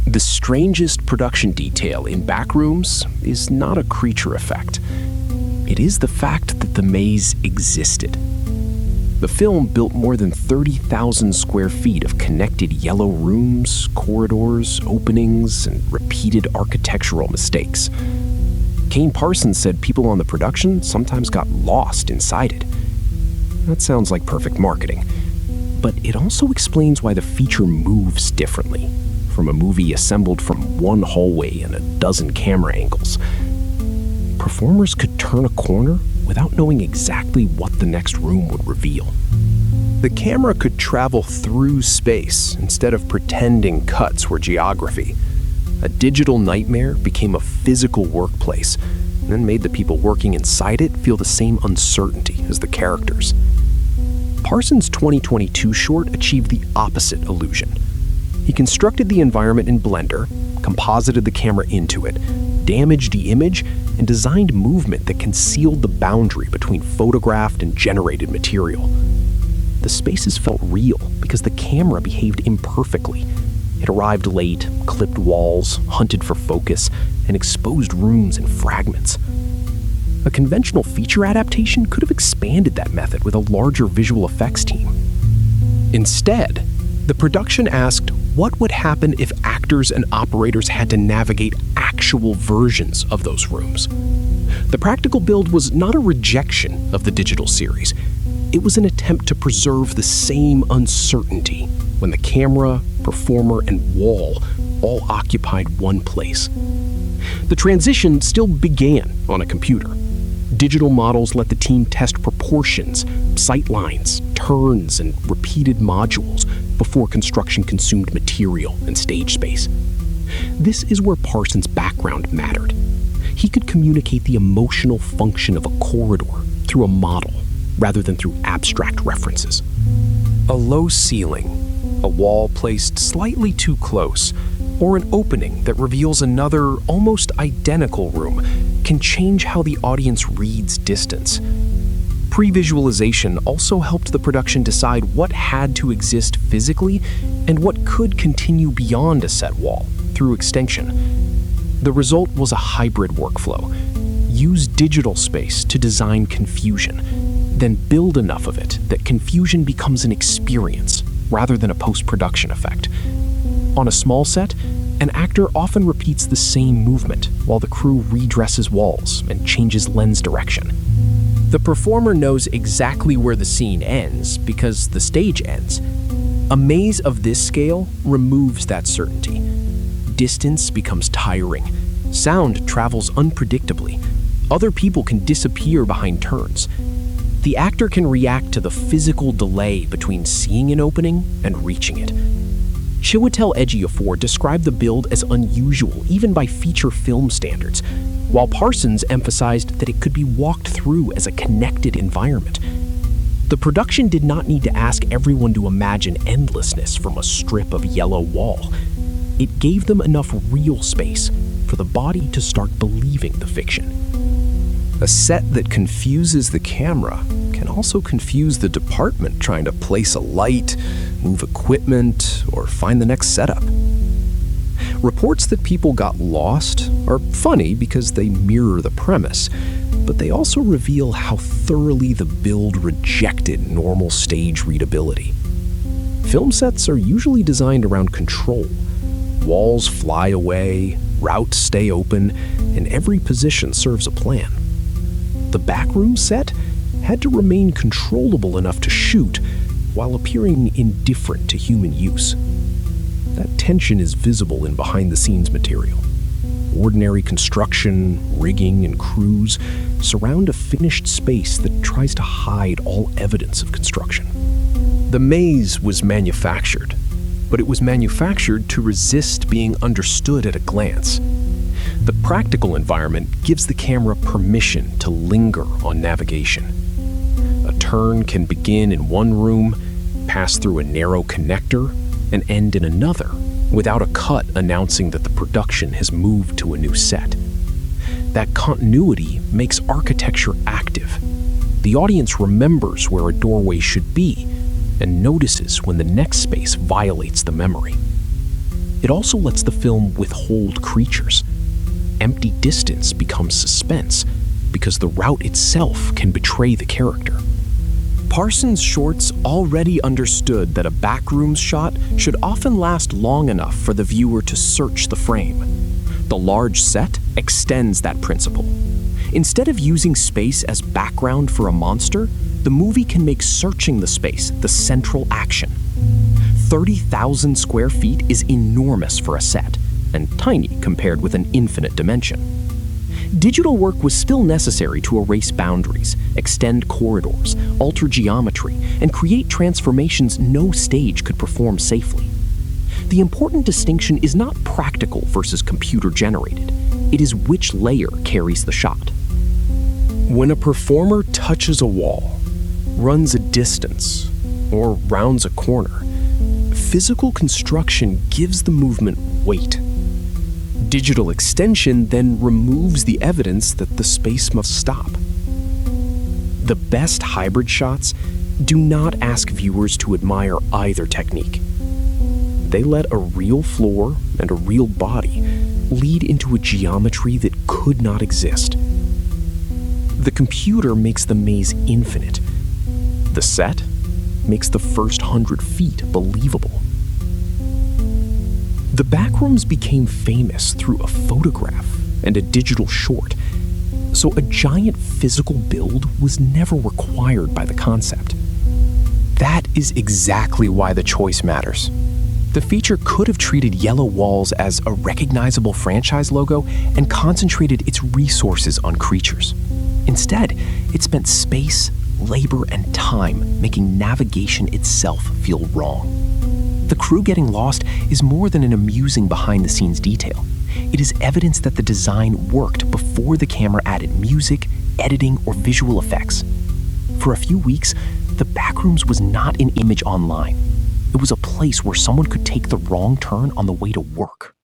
The strangest production detail in Backrooms is not a creature effect. It is the fact that the maze existed. The film built more than 30,000 square feet of connected yellow rooms, corridors, openings, and repeated architectural mistakes. Kane Pixels said people on the production sometimes got lost inside it. That sounds like perfect marketing, but it also explains why the feature moves differently from a movie assembled from one hallway and a dozen camera angles. Performers could turn a corner without knowing exactly what the next room would reveal. The camera could travel through space instead of pretending cuts were geography. A digital nightmare became a physical workplace and then made the people working inside it feel the same uncertainty as the characters. Parsons' 2022 short achieved the opposite illusion. He constructed the environment in Blender, composited the camera into it, damaged the image, and designed movement that concealed the boundary between photographed and generated material. The spaces felt real because the camera behaved imperfectly. It arrived late, clipped walls, hunted for focus, and exposed rooms and fragments. A conventional feature adaptation could have expanded that method with a larger visual effects team. Instead, the production asked what would happen if actors and operators had to navigate actual versions of those rooms. The practical build was not a rejection of the digital series. It was an attempt to preserve the same uncertainty when the camera, performer, and wall all occupied one place. The transition still began on a computer. Digital models let the team test proportions, sightlines, turns, and repeated modules before construction consumed material and stage space. This is where Parsons' background mattered. He could communicate the emotional function of a corridor through a model rather than through abstract references. A low ceiling, a wall placed slightly too close, or an opening that reveals another, almost identical room can change how the audience reads distance. Pre-visualization also helped the production decide what had to exist physically and what could continue beyond a set wall through extension. The result was a hybrid workflow. Use digital space to design confusion, then build enough of it that confusion becomes an experience rather than a post-production effect. On a small set, an actor often repeats the same movement while the crew redresses walls and changes lens direction. The performer knows exactly where the scene ends because the stage ends. A maze of this scale removes that certainty. Distance becomes tiring. Sound travels unpredictably. Other people can disappear behind turns. The actor can react to the physical delay between seeing an opening and reaching it. Chiwetel Ejiofor described the build as unusual even by feature film standards, while Parsons emphasized that it could be walked through as a connected environment. The production did not need to ask everyone to imagine endlessness from a strip of yellow wall. It gave them enough real space for the body to start believing the fiction. A set that confuses the camera can also confuse the department trying to place a light, move equipment, or find the next setup. Reports that people got lost are funny because they mirror the premise, but they also reveal how thoroughly the build rejected normal stage readability. Film sets are usually designed around control. Walls fly away, routes stay open, and every position serves a plan. The backroom set had to remain controllable enough to shoot while appearing indifferent to human use. That tension is visible in behind-the-scenes material. Ordinary construction, rigging, and crews surround a finished space that tries to hide all evidence of construction. The maze was manufactured, but it was manufactured to resist being understood at a glance. The practical environment gives the camera permission to linger on navigation. A turn can begin in one room, pass through a narrow connector, and end in another, without a cut announcing that the production has moved to a new set. That continuity makes architecture active. The audience remembers where a doorway should be and notices when the next space violates the memory. It also lets the film withhold creatures. Empty distance becomes suspense because the route itself can betray the character. Parsons' shorts already understood that a backrooms shot should often last long enough for the viewer to search the frame. The large set extends that principle. Instead of using space as background for a monster, the movie can make searching the space the central action. 30,000 square feet is enormous for a set, and tiny compared with an infinite dimension. Digital work was still necessary to erase boundaries, extend corridors, alter geometry, and create transformations no stage could perform safely. The important distinction is not practical versus computer-generated. It is which layer carries the shot. When a performer touches a wall, runs a distance, or rounds a corner, physical construction gives the movement weight. Digital extension then removes the evidence that the space must stop. The best hybrid shots do not ask viewers to admire either technique. They let a real floor and a real body lead into a geometry that could not exist. The computer makes the maze infinite. The set makes the first 100 feet believable. The Backrooms became famous through a photograph and a digital short, so a giant physical build was never required by the concept. That is exactly why the choice matters. The feature could have treated yellow walls as a recognizable franchise logo and concentrated its resources on creatures. Instead, it spent space, labor, and time making navigation itself feel wrong. The crew getting lost is more than an amusing behind-the-scenes detail. It is evidence that the design worked before the camera added music, editing, or visual effects. For a few weeks, the Backrooms was not an image online. It was a place where someone could take the wrong turn on the way to work.